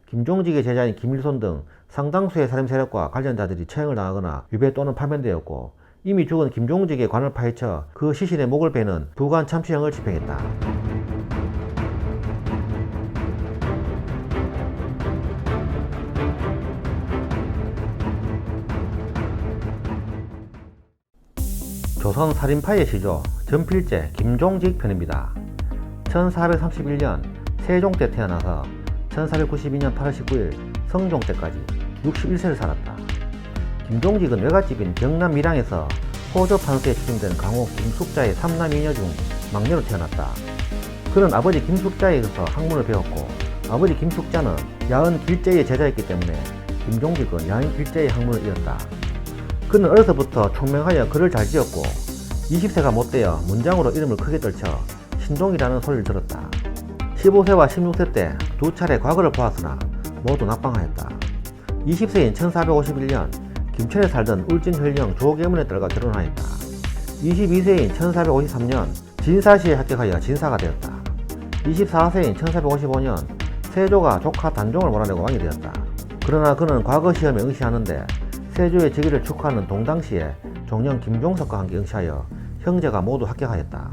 김종직의 제자인 김일손 등 상당수의 살인 세력과 관련자들이 처형을 당하거나 유배 또는 파면되었고, 이미 죽은 김종직의 관을 파헤쳐 그 시신의 목을 베는 부관 참치형을 집행했다. 조선 살인파의 시조 전필제 김종직 편입니다. 1431년 세종 때 태어나서 1492년 8월 19일 성종 때까지 61세를 살았다. 김종직은 외갓집인 경남 밀양에서 호조 판서에 추정되는 강호 김숙자의 3남 2녀 중 막내로 태어났다. 그는 아버지 김숙자에게서 학문을 배웠고, 아버지 김숙자는 야은 길제의 제자였기 때문에 김종직은 야은 길제의 학문을 이었다. 그는 어려서부터 총명하여 글을 잘 지었고, 20세가 못되어 문장으로 이름을 크게 떨쳐 신동이라는 소리를 들었다. 15세와 16세 때 두 차례 과거를 보았으나 모두 낙방하였다. 20세인 1451년 김천에 살던 울진현령 조계문의 딸과 결혼하였다. 22세인 1453년 진사시에 합격하여 진사가 되었다. 24세인 1455년 세조가 조카 단종을 몰아내고 왕이 되었다. 그러나 그는 과거 시험에 응시하는데 세조의 즉위를 축하하는 동당시에 종년 김종석과 함께 응시하여 형제가 모두 합격하였다.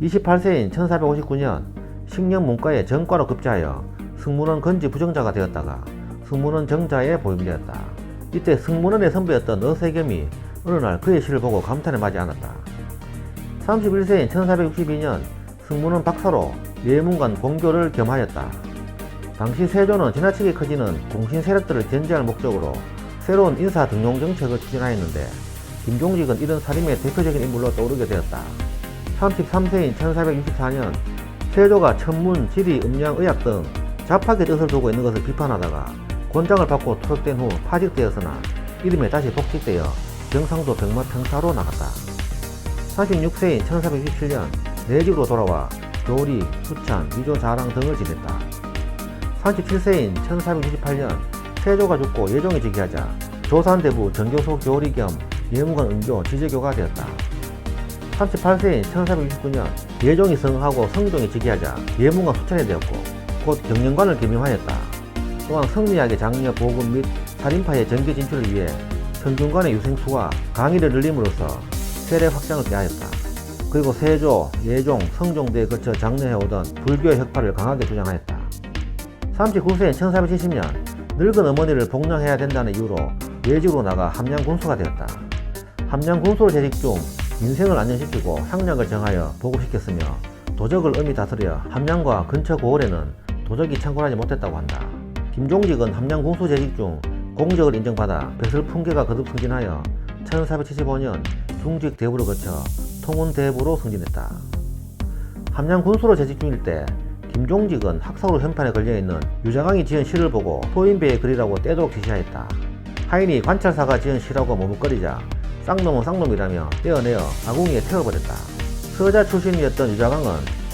28세인 1459년 식년 문과에 전과로 급제하여 승문원 건지 부정자가 되었다가 승문원 정자에 보임되었다. 이때 승문원의 선배였던 어세겸이 어느 날 그의 시를 보고 감탄에 맞지 않았다. 31세인 1462년 승문원 박사로 예문관 공교를 겸하였다. 당시 세조는 지나치게 커지는 공신 세력들을 견제할 목적으로 새로운 인사 등용 정책을 추진하였는데, 김종직은 이런 살인의 대표적인 인물로 떠오르게 되었다. 33세인 1464년 세조가 천문, 지리, 음양, 의학 등 잡학의 뜻을 두고 있는 것을 비판하다가 권장을 받고 투격된 후 파직되었으나 이름에 다시 복직되어 경상도 병마평사로 나갔다. 36세인 1467년 내집으로 돌아와 교리, 수찬, 위조, 자랑 등을 지냈다. 37세인 1468년 세조가 죽고 예종이 즉위하자 조산대부 정교소 교리 겸 예무관 은교 지제교가 되었다. 38세인 1469년 예종이 성하고 성종이 즉위하자 예무관 수찬이 되었고, 곧 경영관을 겸임하였다. 또한 성리학의 장려 보급 및 살인파의 전개 진출을 위해 선중관의 유생수와 강의를 늘림으로써 세력 확장을 꾀하였다. 그리고 세조, 예종, 성종대에 거쳐 장려해오던 불교의 혁파를 강하게 주장하였다. 39세인 1470년 늙은 어머니를 복랑해야 된다는 이유로 외직으로 나가 함양 군수가 되었다. 함양 군수를 재직 중 민생을 안정시키고 향락을 정하여 보급시켰으며, 도적을 엄히 다스려 함양과 근처 고을에는 도적이 창궐하지 못했다고 한다. 김종직은 함양 군수 재직 중 공적을 인정받아 배설풍계가 거듭 승진하여 1475년 중직 대부를 거쳐 통운 대부로 승진했다. 함양 군수로 재직 중일 때 김종직은 학사로 현판에 걸려있는 유자강이 지은 시를 보고 소인배의 글이라고 떼도록 지시하였다. 하인이 관찰사가 지은 시라고 머뭇거리자 쌍놈은 쌍놈이라며 떼어내어 아궁이에 태워버렸다. 서자 출신이었던 유자강은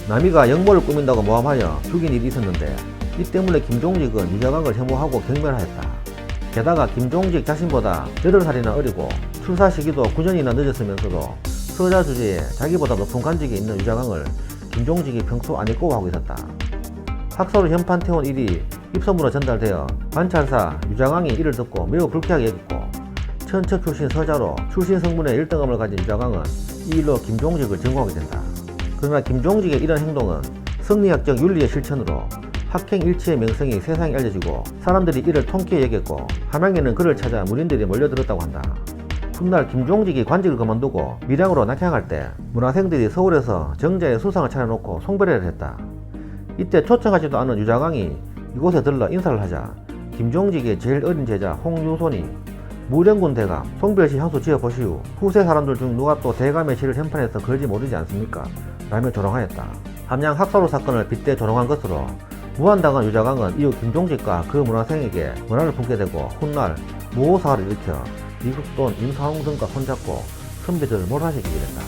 남이가 역모를 꾸민다고 모함하여 죽인 일이 있었는데, 이 때문에 김종직은 유자강을 혐오하고 경멸하였다. 게다가 김종직 자신보다 8살이나 어리고 출사 시기도 9년이나 늦었으면서도 서자 주제에 자기보다 높은 관직에 있는 유자강을 김종직이 평소 안 잊고 있었다. 학사로 현판 태운 일이 입소문으로 전달되어 관찰사 유자강이 이를 듣고 매우 불쾌하게 여겼고, 천척 출신 서자로 출신 성분의 1등함을 가진 유자강은 이 일로 김종직을 증오하게 된다. 그러나 김종직의 이런 행동은 성리학적 윤리의 실천으로 학행일치의 명성이 세상에 알려지고 사람들이 이를 통쾌히 여겼고, 함양에는 그를 찾아 문인들이 몰려들었다고 한다. 훗날 김종직이 관직을 그만두고 밀양으로 낙향할 때 문화생들이 서울에서 정자에 수상을 차려놓고 송별회를 했다. 이때 초청하지도 않은 유자강이 이곳에 들러 인사를 하자 김종직의 제일 어린 제자 홍유손이 무령군 대감 송별시 향수 지어보시오, 후세 사람들 중 누가 또 대감의 시를 현판에서 걸지 모르지 않습니까? 라며 조롱하였다. 함양 학사로 사건을 빗대 조롱한 것으로 무한당한 유자강은 이후 김종직과 그 문화생에게 문화를 품게 되고, 훗날 무호사를 일으켜 미국 돈 임사홍 등과 손잡고 선비들을 몰아시키게 된다.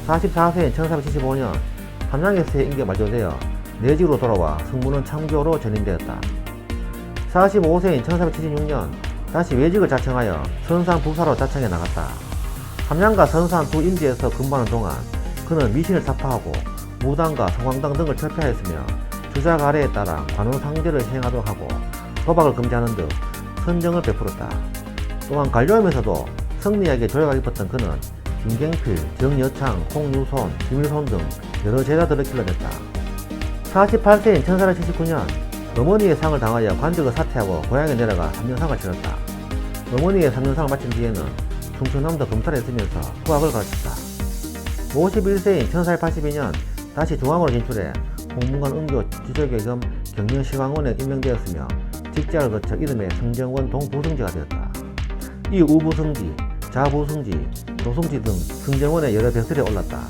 44세인 1475년 함양에서의 임기가 만료되어 내직으로 돌아와 승문원 참교로 전임되었다. 45세인 1476년 다시 외직을 자청하여 선산 부사로 자청해 나갔다. 함양과 선산 두 임지에서 근무하는 동안 그는 미신을 타파하고 무당과 성황당 등을 철폐하였으며 주작 아래에 따라 관훈상제를 시행하도록 하고 도박을 금지하는 등 선정을 베풀었다. 또한 관료하면서도 성리에게 조예가 깊었던 그는 김갱필, 정여창, 홍유손, 김일손 등 여러 제자들을 길러냈다. 48세인 1479년 어머니의 상을 당하여 관직을 사퇴하고 고향에 내려가 3년상을 치렀다. 어머니의 3년상을 마친 뒤에는 충청남도 검찰에 있으면서 후학을 가르쳤다. 51세인 1482년 다시 중앙으로 진출해 홍문관 은교 지조교 겸 경영시황원에 임명되었으며 직작을 거쳐 이름에 성정원 동부승지가 되었다. 이후 우부승지, 자부승지, 조승지 등 승정원의 여러 벼슬에 올랐다.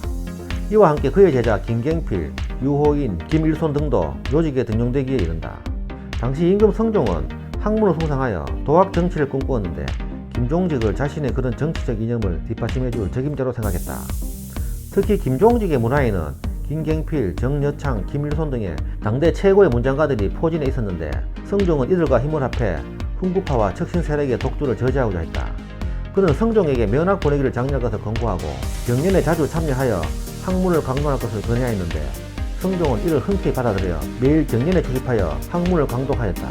이와 함께 그의 제자 김갱필, 유호인, 김일손 등도 요직에 등용되기에 이른다. 당시 임금 성종은 학문을 숭상하여 도학 정치를 꿈꾸었는데 김종직을 자신의 그런 정치적 이념을 뒷받침해줄 적임자로 생각했다. 특히 김종직의 문화에는 김갱필, 정여창, 김일손 등의 당대 최고의 문장가들이 포진해 있었는데 성종은 이들과 힘을 합해 훈구파와 척신 세력의 독주를 저지하고자 했다. 그는 성종에게 면학 보내기를 장려할 것을 권고하고 경연에 자주 참여하여 학문을 강론할 것을 권하였는데 성종은 이를 흔쾌히 받아들여 매일 경연에 출입하여 학문을 강독하였다.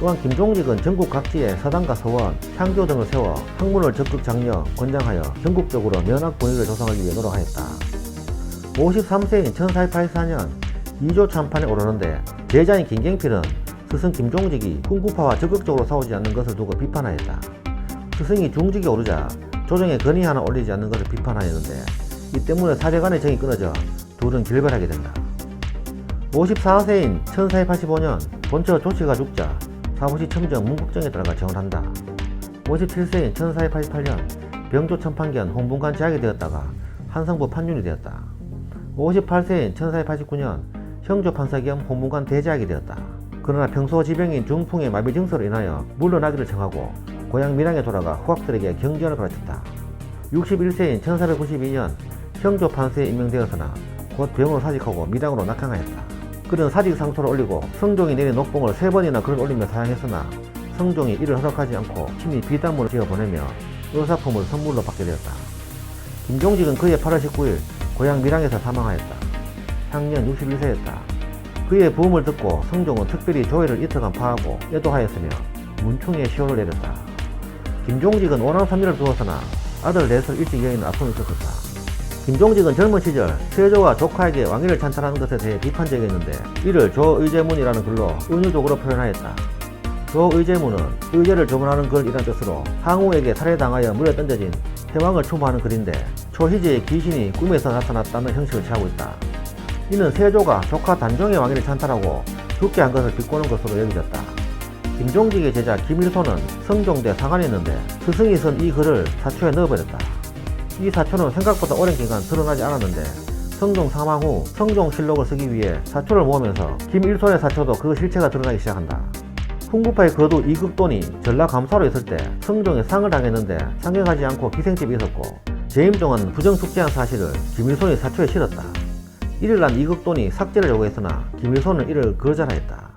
또한 김종직은 전국 각지에 서당과 서원, 향교 등을 세워 학문을 적극 장려, 권장하여 전국적으로 면학 분위기를 조성하기 위해 노력하였다. 53세인 1484년 2조 참판에 오르는데 제자인 김갱필은 스승 김종직이 훈구파와 적극적으로 싸우지 않는 것을 두고 비판하였다. 스승이 중직에 오르자 조정에 건의 하나 올리지 않는 것을 비판하였는데 이 때문에 사제 간의 정이 끊어져 둘은 결별하게 된다. 54세인 1485년 본처 조치가 죽자 사부시 첨정 문국정에 따라 정을한다. 57세인 1488년 병조 천판견 홍분관 제약이 되었다가 한성부 판윤이 되었다. 58세인 1489년 형조 판사 겸 홍분관 대제약이 되었다. 그러나 평소 지병인 중풍의 마비 증세로 인하여 물러나기를 청하고 고향 밀양에 돌아가 후학들에게 경전을 가르쳤다. 61세인 1492년 형조 판사에 임명되었으나 곧 병으로 사직하고 밀양으로 낙향하였다. 그는 사직상소를 올리고 성종이 내린 녹봉을 3번이나 글을 올리며 사양했으나 성종이 이를 허락하지 않고 친히 비단문을 지어 보내며 의사품을 선물로 받게 되었다. 김종직은 그해 8월 19일 고향 밀양에서 사망하였다. 향년 61세였다. 그의 부음을 듣고 성종은 특별히 조회를 이틀간 파하고 애도하였으며 문충의 시호를 내렸다. 김종직은 원왕삼리를 두었으나 아들 넷을 일찍 여의는 아픔이 있었다. 김종직은 젊은 시절 세조와 조카에게 왕위를 찬탈하는 것에 대해 비판적이었는데 이를 조의제문이라는 글로 은유적으로 표현하였다. 조의제문은 의제를 조문하는 글이란 뜻으로 항우에게 살해당하여 물에 던져진 태왕을 추모하는 글인데 초희제의 귀신이 꿈에서 나타났다는 형식을 취하고 있다. 이는 세조가 조카 단종의 왕위를 찬탈하고 죽게 한 것을 비꼬는 것으로 여겨졌다. 김종직의 제자 김일손은 성종대 상안이었는데 스승이 쓴 이 글을 사초에 넣어버렸다. 이 사초는 생각보다 오랜 기간 드러나지 않았는데 성종 사망 후 성종실록을 쓰기 위해 사초를 모으면서 김일손의 사초도 그 실체가 드러나기 시작한다. 훈구파의 거두 이극돈이 전라감사로 있을 때 성종에 상을 당했는데 상경하지 않고 기생집이 있었고 재임종은 부정숙지한 사실을 김일손이 사초에 실었다. 이를 난 이극돈이 삭제를 요구했으나 김일손은 이를 거절하였다.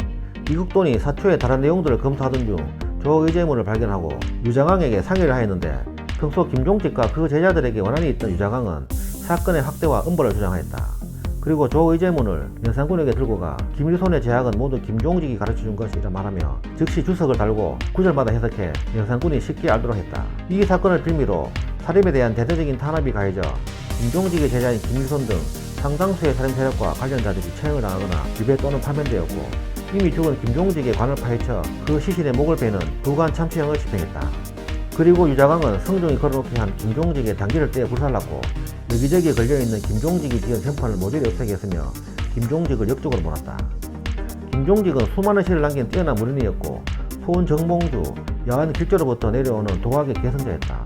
이극돈이 사초의 다른 내용들을 검토하던 중 조의제문을 발견하고 유장왕에게 상의를 하였는데 평소 김종직과 그 제자들에게 원한이 있던 유장왕은 사건의 확대와 음보를 주장하였다. 그리고 조의제문을 연산군에게 들고 가 김일손의 제약은 모두 김종직이 가르쳐준 것이라 말하며 즉시 주석을 달고 구절마다 해석해 연산군이 쉽게 알도록 했다. 이 사건을 빌미로 살인에 대한 대대적인 탄압이 가해져 김종직의 제자인 김일손 등 상당수의 살인 세력과 관련자들이 처형을 당하거나 유배 또는 파면되었고 이미 죽은 김종직의 관을 파헤쳐 그 시신의 목을 베는 부관 참치형을 집행했다. 그리고 유자광은 성종이 걸어놓게 한 김종직의 단기를 떼어 불살랐고 여기저기에 걸려있는 김종직이 지은 현판을 모조리 없애게 했으며 김종직을 역적으로 몰았다. 김종직은 수많은 시를 남긴 뛰어난 문인이었고 소은 정몽주, 야한 길조로부터 내려오는 도학의 계승자였다.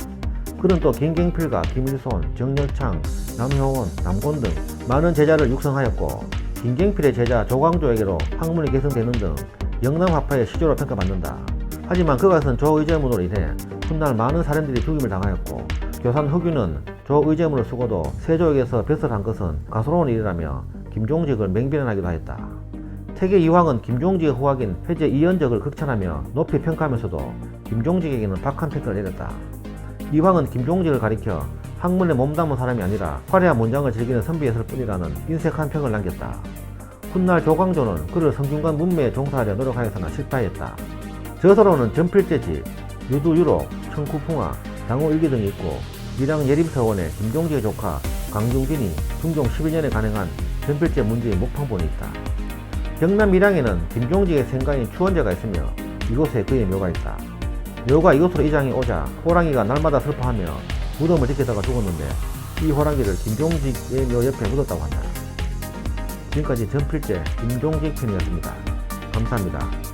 그는 또 김갱필과 김일손, 정여창, 남효원, 남곤 등 많은 제자를 육성하였고 김갱필의 제자 조광조에게로 학문이 계승되는 등 영남학파의 시조로 평가받는다. 하지만 그가 쓴 조의제문으로 인해 훗날 많은 사람들이 죽임을 당하였고 교산 허균은 조의제문을 쓰고도 세조에게서 벼슬한 것은 가소로운 일이라며 김종직을 맹비난하기도 하였다. 태계 이황은 김종직의 후학인 회제 이연적을 극찬하며 높이 평가하면서도 김종직에게는 박한 평가를 내렸다. 이황은 김종직을 가리켜 학문에 몸담은 사람이 아니라 화려한 문장을 즐기는 선비였을 뿐이라는 인색한 평을 남겼다. 훗날 조광조는 그를 성균관 문매에 종사하려 노력하여서나 실패했다. 저서로는 전필재 집, 유두유록, 청쿠풍화, 장호일기 등이 있고 밀양 예림서원의 김종직의 조카 강중진이 중종 12년에 간행한 전필재 문제의 목판본이 있다. 경남 밀양에는 김종직의 생가인 추원제가 있으며 이곳에 그의 묘가 있다. 묘가 이곳으로 이장이 오자 호랑이가 날마다 슬퍼하며 무덤을 지키다가 죽었는데 이 호랑이를 김종직의 묘 옆에 묻었다고 한다. 지금까지 전필재 김종직 편이었습니다. 감사합니다.